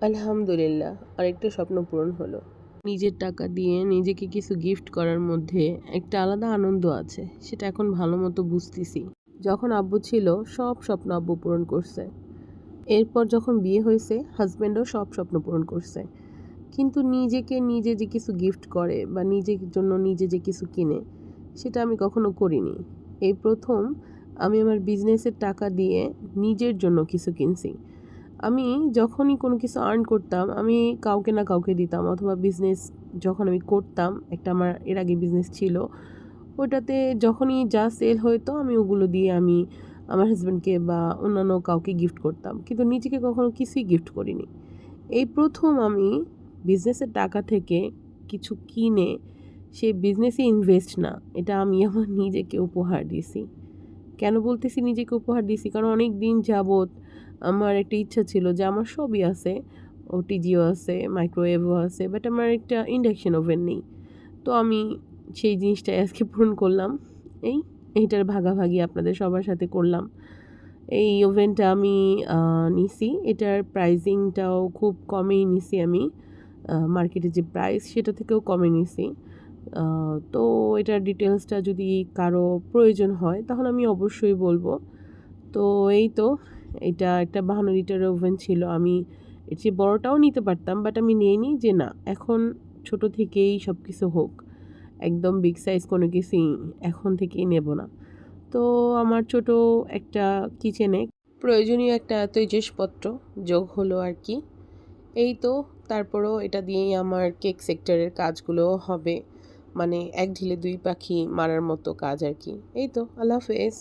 আলহামদুলিল্লাহ, আরেকটা স্বপ্ন পূরণ হলো। নিজের টাকা দিয়ে নিজেকে কিছু গিফট করার মধ্যে একটা আলাদা আনন্দ আছে, সেটা এখন ভালো মতো বুঝতেছি। যখন আব্বু ছিল, সব স্বপ্ন আব্বু পূরণ করছে। এরপর যখন বিয়ে হয়েছে, হাজব্যান্ডও সব স্বপ্ন পূরণ করছে। কিন্তু নিজেকে নিজে যে কিছু গিফট করে বা নিজের জন্য নিজে যে কিছু কিনে, সেটা আমি কখনো করিনি। এই প্রথম আমি আমার বিজনেসের টাকা দিয়ে নিজের জন্য কিছু কিনছি। আমি যখনই কোনো কিছু আর্ন করতাম, আমি কাউকে না কাউকে দিতাম, অথবা বিজনেস যখন আমি করতাম, একটা আমার এর আগে বিজনেস ছিল, ওটাতে যখনই যা সেল হতো আমি ওগুলো দিয়ে আমি আমার হাজব্যান্ডকে বা অন্যান্য কাউকে গিফট করতাম, কিন্তু নিজেকে কখনো কিছুই গিফট করিনি। এই প্রথম আমি বিজনেসের টাকা থেকে কিছু কিনে সেই বিজনেসে ইনভেস্ট না, এটা আমি আমার নিজেকে উপহার দিয়েছি। কেন বলতেছি নিজেকে উপহার দিয়েছি? কারণ অনেক দিন যাবৎ আমার একটা ইচ্ছা ছিল যে আমার সবই আছে, ওটিজিও আছে, মাইক্রোওয়েভও আছে, বাট আমার একটা ইন্ডাকশন ওভেন নেই। তো আমি সেই জিনিসটাই আজকে পূরণ করলাম। এইটার ভাগাভাগি আপনাদের সবার সাথে করলাম। এই ওভেনটা আমি নিছি, এটার প্রাইজিংটাও খুব কমেই নিছি আমি। মার্কেটে যে প্রাইস সেটা থেকেও কমে নিছি। তো এটার ডিটেলসটা যদি কারো প্রয়োজন হয় তাহলে আমি অবশ্যই বলবো। তো এই তো, এটা একটা 52 লিটারের ওভেন ছিল। আমি এর চেয়ে বড়টাও নিতে পারতাম, বাট আমি নিইনি, যে না, এখন ছোট থেকেই সব কিছু হোক, একদম বিগ সাইজ কোনো কিছুই এখন থেকেই নেব না। তো আমার ছোট একটা কিচেনে প্রয়োজনীয় একটা তৈজসপত্র যোগ হলো আর কি। এই তো, তারপরেও এটা দিয়েই আমার কেক সেক্টরের কাজগুলো হবে, মানে এক ঢিলে দুই পাখি মারার মতো কাজ আর কি। এই তো, আল্লাহ হাফেজ।